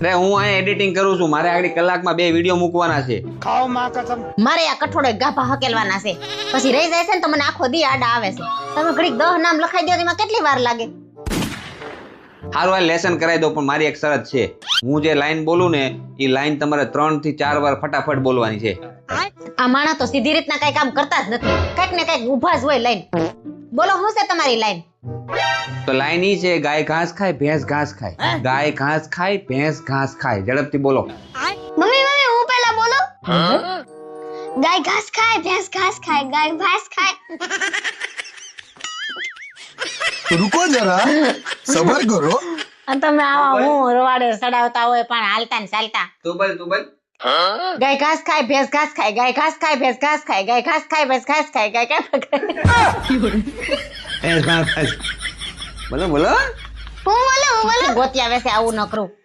અરે હું અહીંયા એડિટિંગ કરું છું, મારે આગળ કલાકમાં 2 વિડીયો મૂકવાના છે. મારે આ કઠોળે ગાભા હકેલવાના છે, પછી રહી જાય છે ને તો મને આખો દી આડા આવે છે. તમે ઘડીક 10 નામ લખાઈ દો, એમાં કેટલી વાર લાગે? હારું આ લેસન કરાવી દો, પણ મારી એક શરત છે. હું જે લાઈન બોલું ને એ લાઈન તમારે 3 થી 4 વાર ફટાફટ બોલવાની છે. આ માણસ તો સીધી રીતના કઈ કામ કરતા જ નથી, કઈક ને કઈક ઊભા જ હોય લાઈન. બોલો શું છે તમારી લાઈન? તો લાઈન ઈ છે, ગાય ઘાસ ખાય ભેંસ ઘાસ ખાય. ગાય ઘાસ ખાય ભેંસ ઘાસ ખાય. ઝડપથી બોલો. મમ્મી હું પહેલા બોલો. ગાય ઘાસ ખાય ભેંસ ઘાસ ખાય ગાય ભેંસ ખાય. रुको जरा सबर करो. તમે આવા હું રવાડે સડાવતા હોય પણ હાલતા ને ચાલતા. તું બોલ. ગાય ઘાસ ખાય ભેંસ ઘાસ ખાય ગાય ઘાસ ખાય ભેંસ ઘાસ ખાય ગાય ઘાસ ખાય ભેંસ ઘાસ ખાય ગાય ભેંસ ઘાસ ખાય. બોલો. હું બોલો ગોતિયા વેસે આવું ન કરું.